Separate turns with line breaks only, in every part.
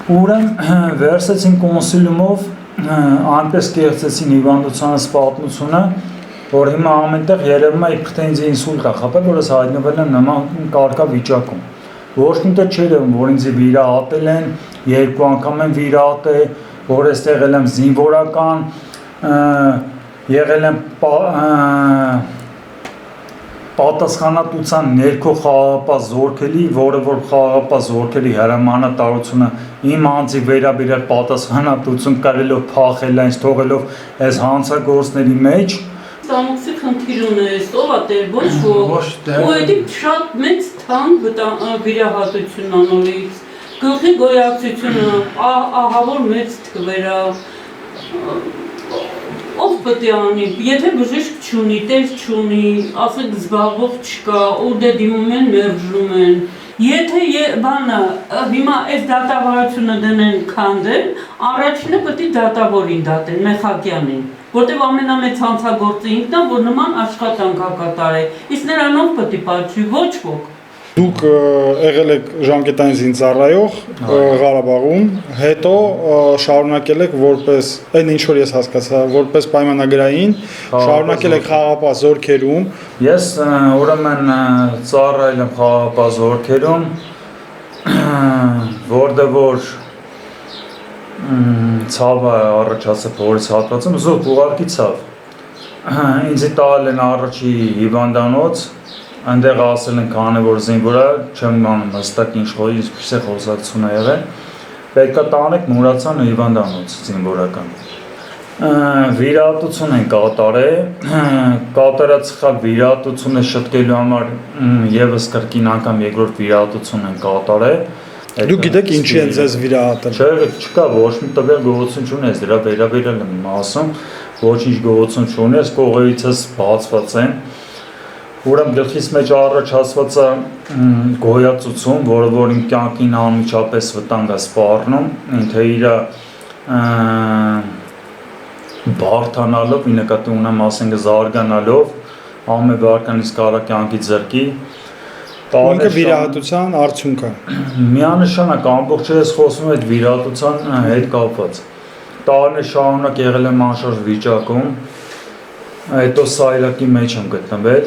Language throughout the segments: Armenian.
Ուրեմն վերցեցին կոնսիլիումով այնպես կերծեցին հիվանդության պատմությունը, որ հիմա ամենտեղ երևում է իբր թե ինձ ինսուլտ է խփել, որ ես հայտնվել եմ նման կարգավիճակում։ Ոչ միտը չէր եղում, որ ինձ վիրահատել են, 2 անգամ են վիրահատել, որ ես եղել եմ զինվորական, եղել եմ պատասխանատվության ներքո խաղաղապահ զորքերի, որը որ խաղաղապահ զորքերի հրամանատարությունը իմ անձի վերաբերյալ պատասխանատվություն կարելով փախել այնց թողելով այս հանցագործների մեջ
Ստամոքսի խնդիր ունես, ով է տեր, ոչ ոք, ու էդի շատ մեծ թանկ վիրահատություն անորից, գլխի գոյակցությունը, ահավոր մեծ թվերա, ով պետք է անի, եթե բժիշկ չունի, տեր չունի, ասենք զբաղվող չկա, ու դե դիմում են, մերժում են, եթե բանը, հիմա այս դատավարությունը դնեն քանդեն, առաջինը պետք է դատավորին դատեն, Մեխակյանին, որտեղ ամենամեծ հանցագործը ինքն է, որ նման աշխատանք կատարի, իսկ նրանով պետք է պատժի, ոչ ոք։
Դուք եղել եք ժամկետային զինծառայող Ղարաբաղում, հետո շարունակել եք որպես, այն ինչ որ ես հասկացա, որպես պայմանագրային, շարունակել եք խաղաղապահ զորքերում։
Ես ուրեմն ծառայել եմ խաղաղապահ զորքերում, որտեղ որ ցավը առաջացել փորձ հատվածում, զուտ ուղարկի ցավ։ Ինձ տալ են առաջի հիվանդանոց, այնտեղ ասել են քանի որ զինվոր է, չեմ իմանում հստակ ինչ ինչպես է խոսակցությունը եղել։ Պետք է տանեք Մուրացան հիվանդանոց զինվորական։ Վիրահատություն են կատարել, կատարած սխալ վիրահատությունը շտկելու համար եւս կրկին անգամ երկրորդ վիրահատություն են կատարել։
Դուք գիտեք ինչի են ձեզ վիրահատել։
Չէ, չկա ոչ մի տվյալ գողություն չունես, դրա վերաբերյալ եմ ասում, ոչինչ գողություն չունես, կողերիցս բացված են։ Ուրեմն գլխիս մեջ առաջացված է գոյացություն, որը որ իմ կյանքին անմիջապես վտանգ է սպառնում, ինքը իր բարդանալով, ի նկատի ունեմ ասենք զարգանալով, ամեն վարքանից կարա կյանքի ձեռքի
Ինքը վիրահատության արդյունք է։
Միանշանակ ամբողջ ես խոսում այդ վիրահատության հետ կապված։ Տարիներ շարունակ եղել եմ անշարժ վիճակում, հետո սայլակի մեջ եմ գտնվել։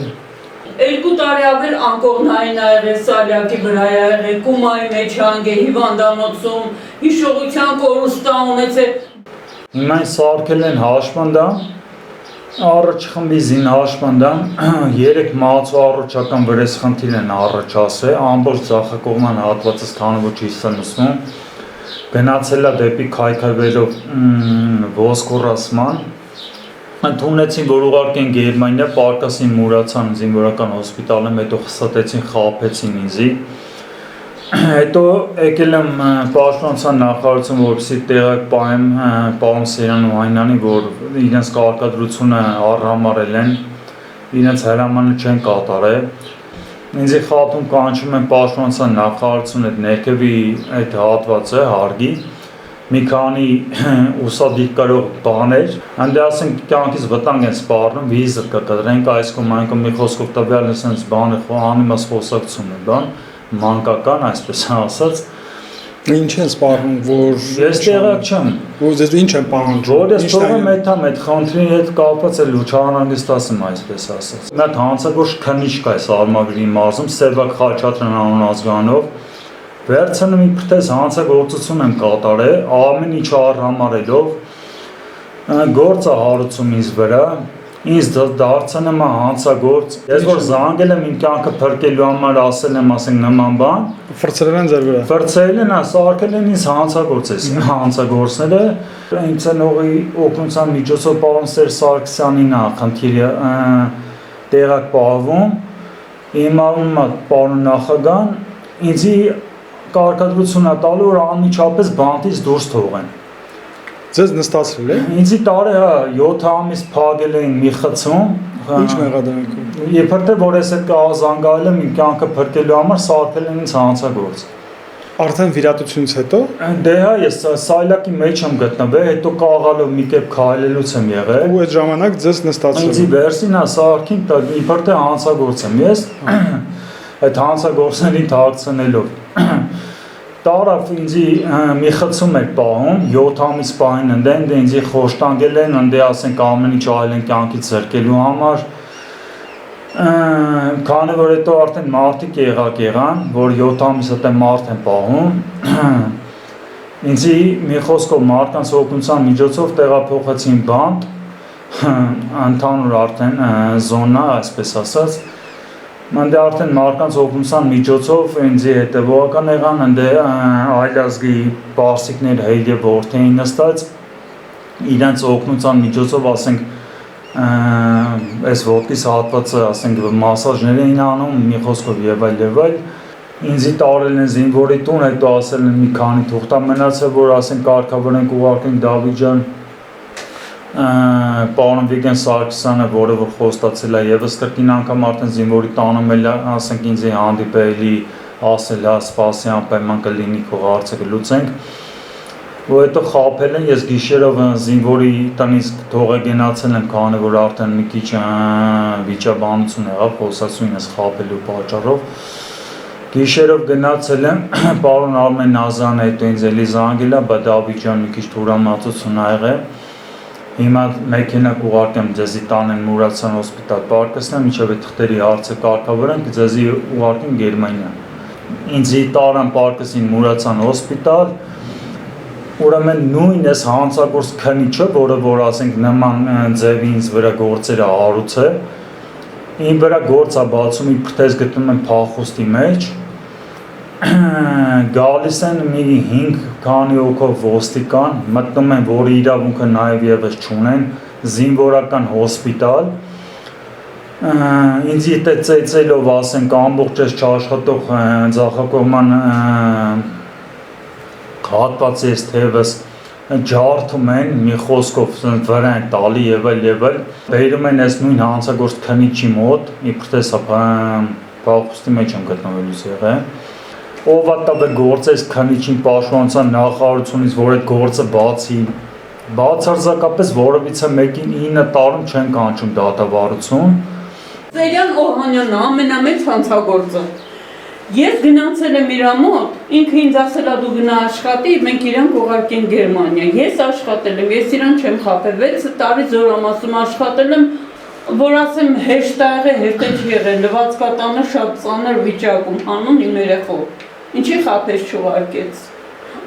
2 տարի ավել անկողնային ա եղել, սալյակի վրա ա եղել, Կումայի մեջ հանգ է, հիվանդանոցում, հիշողության կորուստա ունեցել։
Հիմա սարքել են հաշմանդամ, առաջ խմբի զին հաշմանդամ, 3 մահացու առողջական վրեժխնդիր են առաջացել, ամբողջ ձախակողման հատվածից քանի որ չի սնուցվում, գնացել է դեպի քայքայվելով ոսկորացման, ընդունեցին, որ ուղարկեն Գերմանիա, պարկասին Մուրացան զինվորական հոսպիտալում, հետո խստացին, խաբեցին ինձի։ Հետո եկել եմ պաշտպանության նախարարություն, որպեսզի տեղակ պահեմ պարոն Սեյրան ու Հայնյանին, որ իրենց կարգադրությունը առհամարել են, իրենց հրամանը չեն կատարել։ Ինձի խաբում կանչում են պաշտպանության նախարարություն այդ ներքևի այդ հատվածը հարգի, մի քանի ուսադիր կարող բաներ, այնտեղ ասենք կյանքից վտանգ են սպառնում, վիզը կկտրենք, այս կողմ այն կողմ մի խոսքով տվյալ ասենց բանը անիմաց խոսակցություն է, բան մանկական, այսպես ասած։
Ինչ են սպառնում, որ
ես տեղակ չեմ։
Որ ձեզ ինչ են պահանջում։
Որ ես թողեմ այդ խնդրի հետ կապված է լուչարանագիստ ասեմ, այսպես ասած։ Մի հատ հանցագործ քննիչ կա այս Արմավիրի մարզում, Սևակ Խաչատրյան անուն ազգանով, վերցնում իբր թե հանցագործություն եմ կատարել, ամեն ինչ առհամարելով, գործը հարուցում ինձ վրա, ինձ դարձնում է հանցագործ, ես որ զանգել եմ իմ կյանքը փրկելու համար ասել եմ ասենք նման բան,
ֆրցրել են ձեր վրա։
Ֆրցրել են, սարքել են ինձ հանցագործ ես, հանցագործները, իմ ծնողի օգնության միջոցով պարոն Սերժ Սարգսյանին է խնդիրը տեղակ պահվում, իմ անունը պարոն նախագահան, ինձի կարգադրություն է տալու, որ անմիջապես բանտից դուրս թողեն։
Ձեզ նստացրել է։
Ինձի տարի 7 ամիս փակել էին մի խցում։
Ինչ մեղադրանքով։
Երբ որ ես այդ զանգահել եմ իմ կյանքը փրկելու համար, սարքել են ինձ հանցագործ։
Արդեն վիրատությունից հետո։
Դե հա, ես սայլակի մեջ եմ գտնվել, հետո կաղալով մի կերպ քայլելուց եմ եղել։
Ու այդ ժամանակ ձեզ նստացրել։
Ինձի վերսին է սարքին, իբր թե հանցագործ եմ ես։ Այդ հանցագործներին թաքցնելով։ տարավ ինձի մի խցում էր պահում 7 ամիս պահին ընդեն դե ինձի խոշտանգել են ընդե ասենք ամեն ինչ այլ են կյանքից զրկելու համար քանի որ հետո արդեն մարդիկ եղան որ 7 ամիս հետո մարդ են պահում ինձի մի խոսքով մարդկանց օգնության միջոցով տեղափոխեցին բանտ ընդհանուր արդեն զոնա այսպես ասած Մանդե արդեն մարդկանց օգնության միջոցով ինձի հետևողական եղան ընդե այլազգի պարսիկներ հայր եւ որդի էին նստած իրենց օգնության միջոցով ասենք այս ոտքիս հատվածը ասենք մասաժներ էին անում մի խոսքով եւ այլ ինձի տարել են զինվորի տուն հետո ասել են մի քանի թուղթա մնացել որ ասենք կարգավոր ենք ուղարկենք Դավիթ ջան Պարոն Վիգեն Սարգսյանը, որը որ խոստացել է եւս կրկին անգամ արդեն զինվորի տանում էլ ասենք ինձ հանդիպելի ասել է սպասի անպայման կլինի քո հարցը կլուծենք որ հետո խաբել են ես գիշերով զինվորի տնից թողը գնացել եմ քանի որ արդեն մի քիչ վիճաբանություն եղավ խոսացույն ես խաբելու պատճառով գիշերով գնացել եմ պարոն Արմեն Նազարյանը հետո ինձ էլի զանգել է բայց Դավիթ ջան մի քիչ թուրամացություն ա եղել Հիմա մեքենա կուղարկեմ ձեզի տանեն Մուրացյան հոսպիտալ պարկասնեմ, մինչև այդ թղթերի հարցը կարգավորենք, ձեզի ուղարկեմ Գերմանիա։ Ինձի տարան պարկասին Մուրացյան հոսպիտալ, ուրեմն նույն էս հանցագործ քնիչը, որը որ ասենք նման ձևի ինձ վրա գործերը հարուց է, իմ վրա գործ է բացում, իբր թե գտնում եմ փախուստի մեջ, գալիս են մի 5 քանի հոգով ոստիկան, մտնում են, որ իրավունքը նաև եւս չունեն, զինվորական հոսպիտալ, ինձ իտ ծեծելով ասենք ամբողջ այս չաշխատող ձախակողման հատվածի այս թևս ջարդում են մի խոսքով վրա են տալի եւ այլ բերում են այս նույն հանցագործ քնիչի մոտ իբր թե սա փախուստի մեջ եմ գտնվելուց եղել ով ատաբե գործ այս քնիչին պաշտպանության նախարարությունից որ այդ գործը բացի բացարձակապես որովիցե մեկին 9 տարում չեն կանչում դատավարություն
Սերյան Օհանյանն ամենամեծ հանցագործը Ես գնացել եմ իր մոտ, ինքը ինձ ասել է դու գնա աշխատի, մենք իրան կուղարկենք Գերմանիա։ Ես աշխատել եմ, ես իրան չեմ խաբել, 6 տարի Զորամասում աշխատել եմ, որ ասեմ հեշտ ա եղել, հեշտ չի եղել, լվացկատանը շատ ծանր վիճակում, հանուն իմ երեխով։ Ինչի խաբես չուղարկեց։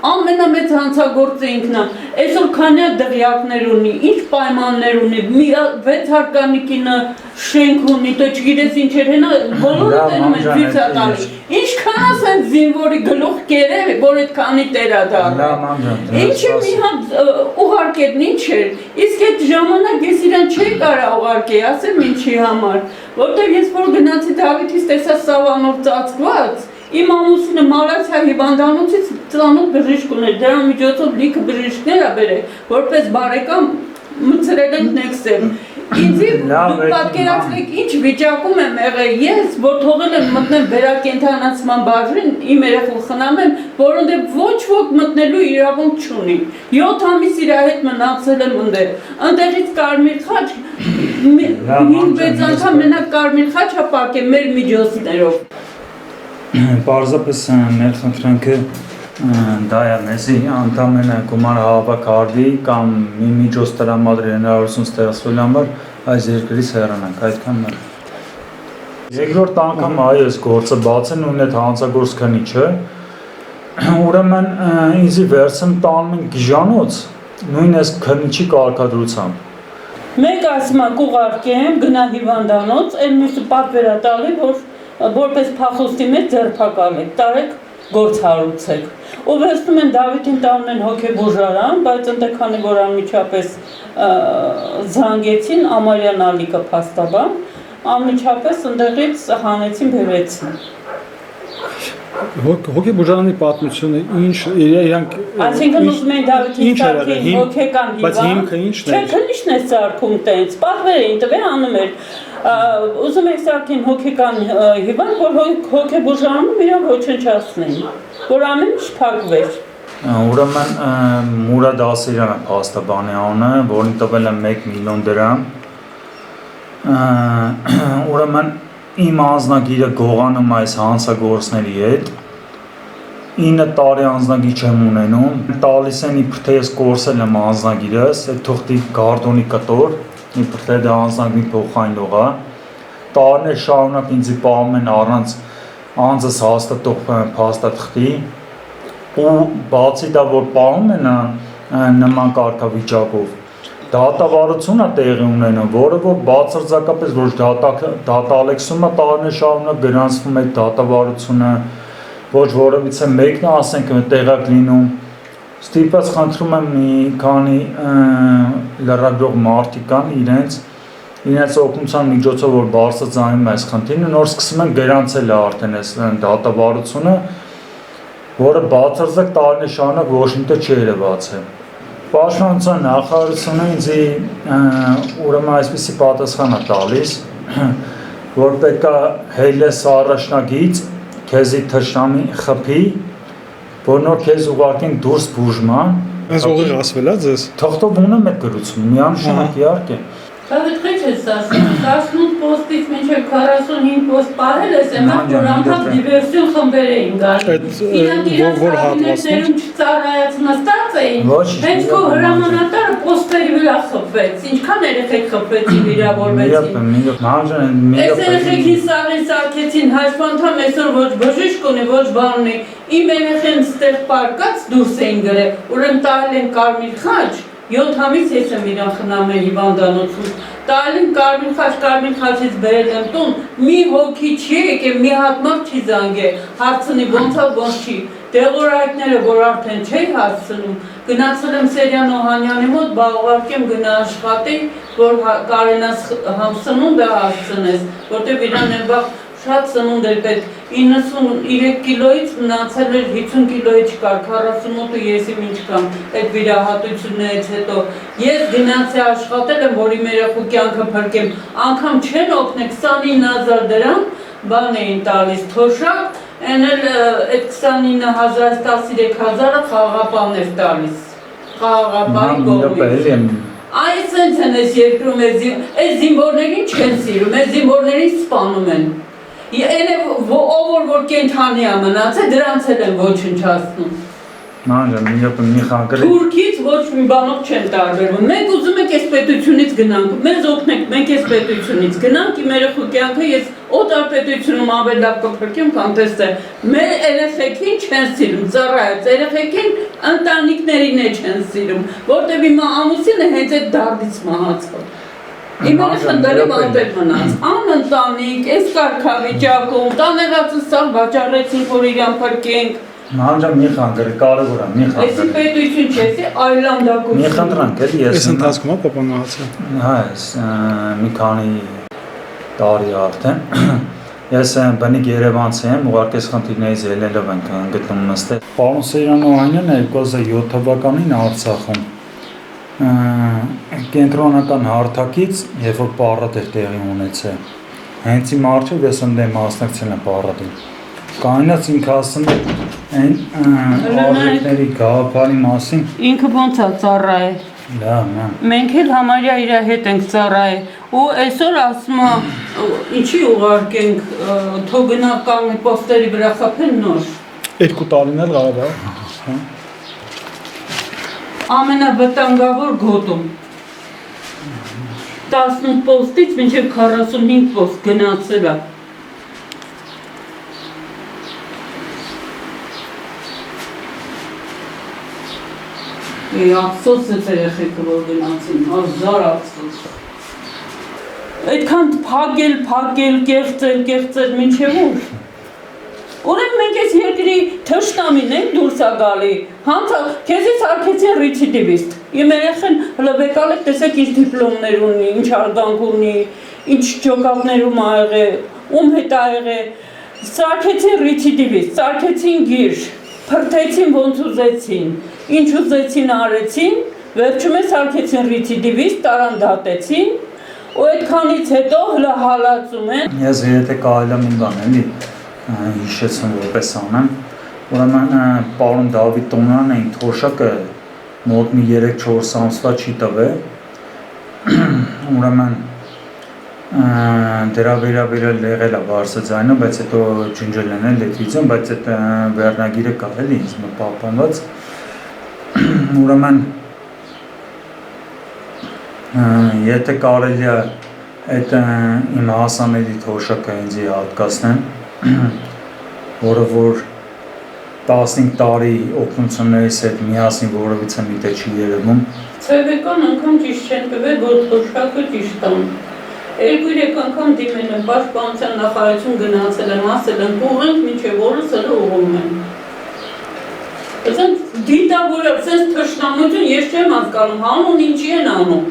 Ամենամեծ հանցագործը ինքն է։ Այսօր քանի դղյակներ ունի, ինչ պայմաններ ունի, 6 հարկանիկինը շենք ունի, դու չգիտես ինչեր հենա, բոլորը տենում են ցույցատանի։ Ինչքան ասեն զինվորի գլուխ կերել, որ այդքանի տերա դառնա։ Ինչի մի հատ ուղարկեցին, ինչ էր։ Իսկ այդ ժամանակ ես իրան չէի կարող ուղարկել, ասեմ ինչի համար, որտեղ ես որ գնացի Դավիթից տեսա սավանով ծածկված Իմ ամուսինը Մալացիա հիվանդանոցից ծանոթ բժիշկ ուներ, դրա միջոցով լիքը բժիշկներ ա բերել, որպես բարեկամ մցրել են նեքսել։ Ինձի դուք պատկերացրեք ինչ վիճակում եմ եղել, ես որ թողել եմ մտնեմ վերակենդանացման բաժին, իմ երեխուն խնամեմ, որոնց ոչ ոք մտնելու իրավունք չունի։ 7 ամիս իր հետ մնացել եմ ընդեր։ Ընդերից Կարմիր խաչ 5-6 անգամ մենակ Կարմիր խաչ ա պակել մեր միջոցներով։
Պարզապես մեր խնդրանքը դա է մեզի ընդամենը գումարը հավաքարվի կամ մի միջոց տրամադրի հնարավորություն ստեղծելու համար այս երկրից հեռանանք, այդքան մեր։ Երկրորդ անգամ այս գործը բացեն նույն այդ հանցագործ քնիչը, ուրեմն ինձի վերցնում տանում են գիժանոց, նույն այս քնիչի կարգադրությամբ։
Մեկ ասում ա կուղարկեմ, գնա հիվանդանոց, այն մյուսը պատվեր ա տալի, որ որպես փախուստի մեջ ձերբակալեք, տարեք գործ հարուցեք։ Ու վերցնում են Դավիթին տանում են հոգեբուժարան, բայց ընդ քանի որ անմիջապես զանգեցին Ամարյան Ալիկը փաստաբան, անմիջապես ընդեղից հանեցին բերեցին։
Հոգեբուժարանի պատմությունը ինչ իրանք
Այսինքն ուզում են Դավիթին սարքեն հոգեկան հիվանդ։
Բայց հիմքը ինչն է։
Չէ, քնիչն է սարքում տենց, պատվեր էին տվել անում էր։ Ուզում եք սարքեն հոգեկան հիվանդ, որ հոգեբուժարանում իրան ոչնչացնեն, որ ամեն ինչ փակվեր։
Ուրեմն Մուրադ Ասիրյանը փաստաբանի անունը, որին տվել է 1 միլիոն դրամ։ Ուրեմն իմ անձնագիրը գողանում այս հանցագործների հետ։ 9 տարի անձնագիր չեմ ունենում, տալիս են իբր թե ես կորսել եմ անձնագիրս, այդ թուղթի գարդոնի կտոր, իբր թե դա անձնագիր փոխանցող է, տարիներ շարունակ ինձ պահում են առանց անձս հաստատող փաստաթղթի, ու բացի դա որ պահում են նման կարգավիճակով, դատավարություն է տեղի ունենում, որը որ բացարձակապես ոչ դատալեքսում է տարիներ շարունակ գրանցվում այդ դատավարությունը, ոչ որևիցե մեկն է ասենք տեղակ լինում, ստիպված խնդրում եմ մի քանի լրագրող մարդիկ կան իրենց օգնության միջոցով որ բարձրացնում այս խնդիրը, նոր սկսում են գրանցել արդեն այս դատավարությունը, որը բացարձակ տարիներ շարունակ ոչ մի տեղ չի երևացել։ Պաշտպանության նախարարությունը ինձ ուրեմն այսպիսի պատասխան է տալիս, որ պետք է հելես առաջնագից քեզի թշնամի խփի, որ նոր քեզ ուղարկենք դուրս բուժման։
Այս ուղիղ ասվել է ձեզ։
Թղթով ունեմ այդ գրությունը, միանշանակ իհարկե։
Քանի ես ասում, 18 պոստից մինչև 45 պոստ պահել ես, այնպես որ անգամ դիվերսիոն խմբեր էին գալիս։ Իրանք
որ հատվածներում
չծառայացնած էին։ Հենց քո հրամանատարը պոստերի վրա խփվեց։ Ինչքան երեխեք խփվեցին, վիրավորվեցին։ Այս երեխեքին սաղին սարքեցին, հաշվանդամ այսօր ոչ բժիշկ ունի, ոչ բան ունի։ Իմ երեխեն ստեղ պարկած դուրս էին գրել, ուրեմն տալել են կարմիր խաչ, 7 ամիս ես եմ իրան խնամ եմ հիվանդանոցում, տալել եմ կարմիր խաչից բերել եմ տուն, մի հոգի չի եկել, մի հատ մարդ չի զանգել, հարցնի ոնց չի, տեղորայքները, որ արդեն չէի հարցնում, գնացել եմ Սերյան Օհանյանի մոտ, բա ուղարկեմ գնա աշխատի, որ կարենաս սնունդ է հարցնես, որտև իրան եմ բաղ շատ սնունդ էր պետք, 93 կիլոից մնացել էր 50 կիլոյի չկար, 48-ը ես իմ ինչ կամ այդ վիրահատություններից հետո, ես գնացի աշխատել եմ, որ իմ երեխու կյանքը փրկեմ, անգամ չեն օգնել 29,000 դրամ, բան էին տալիս թոշակ, այն էլ այդ 29,000-ից 13,000-ը խաղաղապան էր տալիս, խաղաղապանի կողմից։ Այս սենց են ես երկրում, այս զինվորներին չեն սիրում, այս զինվորներին սպանում են։ Ով որ կենթանի է մնացել, դրանց էլ են ոչնչացնում։ Թուրքից ոչ մի բանով չեն տարբերվում։ Մենք ուզում ենք այս պետությունից գնանք, մեզ օգնենք, մենք այս պետությունից գնանք, իմ երեխու կյանքը ես օտար պետությունում ավելի լավ կփրկեմ, քան տեսել։ Մեր երեխեքին չեն սիրում, ծառայած երեխեքին ընտանիքներին չեն սիրում, որտեղ իմ ամուսինը հենց այդ դարձից մահացավ։ Իմ երեխան դեռ անտեր մնաց, անընտանիք, այս կարգավիճակում, տաներածը սաղ վաճառեցինք, որ իրան փրկենք։
Մանջան մի խանգրի, կարևոր է, մի խանգրի։
Այսի պետություն չեսի, այլանդակություն։
Մի խնդրանք էլի ես։
Այս ընթացքում է պապանացել։
Հա, մի քանի տարի արդեն։ Ես բնիկ Երևանցի եմ, ուղղակի այս խնդիրներից ելնելով ենք գտնում նստել։ Պարոն Սերյան Օհանյանը 2007 թվականին Արցախում կենտրոնական հարթակից, երբ որ պարատ էր տեղի ունեցել, հենց իմ առջև ես ընդեմ մասնակցել եմ պարատին։ Կանինած ինքը ասում է այն արժեքների գաղափարի մասին։
Ինքը ոնց է ծառայել։
Լավ,
Մենք էլ համարյա իր հետ ենք ծառայել, ու այսօր ասում է, ինչի ուղարկենք, թող գնա կանգնի պոստերի վրա խփեն նոր։
2 տարին էլ Ղարաբաղ։
Ամենավտանգավոր գոտում 18 պոստից մինչև 45 պոստ գնացել է։ Ափսոս է երեխեքը որ գնացին, հազար ափսոս։ Այդքան փակել, կեղծել, մինչև ուր։ Ուրեմն մենք այս երկրի թշնամին ենք դուրս է գալի, քեզից արկեցին ռիցիդիվիստ, իմ երեխեն հլվեկալ եք տեսեք ինչ դիպլոմներ ունի, ինչ արգանք ունի, ինչ ջոկատներում ա եղել, ում հետ ա եղել, սարքեցին ռիցիդիվիստ, սարքեցին գիր, փրթեցին ոնց ուզեցին, ինչ ուզեցին արեցին, վերջում է սարքեցին ռիցիդիվիստ, տարան դատեցին, ու այդքանից հետո հալածում են։
Ես եթե կարելի է մի բան էլի հիշեցում որպես անեմ, ուրեմն պարոն Դավիթ Տոնյանն այն թոշակը մոտ մի 3-4 ամսվա չի տվել, ուրեմն դրա վերաբերյալ եղել է բարձր ձայնը, բայց հետո ջնջել են այդ վիդեոն, բայց այդ վերնագիրը կա էլի ինձ մոտ պահպանված։ Ուրեմն եթե կարելի է այդ իմ հասանելի թոշակը ինձ հատկացնեն, որը որ 15 տարի օգնություններից հետ միասին որևիցե միտը չի երևում։
Ցավեկան անգամ ճիշտ չեն տվել, որ թոշակը ճիշտ տան։ 2-3 անգամ դիմել են, պաշտպանության նախարարություն գնացել են, ասել են, ուղղենք մինչև օրս էլ ուղղում են։ Այսինքն դիտավորը, sense թշնամություն ես չեմ հասկանում, հանուն ինչի են անում։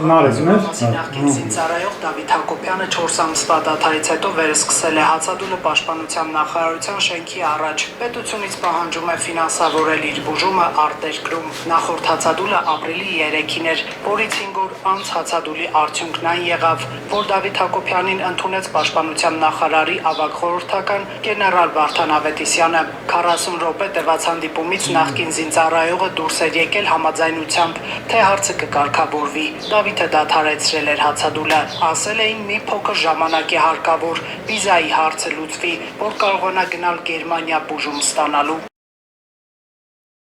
Նախկին զինծառայող Դավիթ Հակոբյանը 4 ամսվա դադարից հետո վերսկսել է հացադուլը պաշտպանության նախարարության շենքի առաջ։ Պետությունից պահանջում է ֆինանսավորել իր բուժումը արտերկրում։ Նախորդ հացադուլը ապրիլի 3-ին էր, որից 5 օր անց հացադուլի արդյունքն այն եղավ, որ Դավիթ Հակոբյանին ընդունեց պաշտպանության նախարարի ավագ խորհրդական գեներալ Վարդան Ավետիսյանը։ 40 րոպե տևած հանդիպումից նախկին զինծառայողը դուրս էր եկել համաձայնությամբ, թե հարցը կկարգավորվի։ Դավիթը դադարեցրել էր հացադուլը, ասել էին մի փոքր ժամանակ է հարկավոր վիզայի հարցը լուծվի, որ կարողանա գնալ Գերմանիա բուժում ստանալու։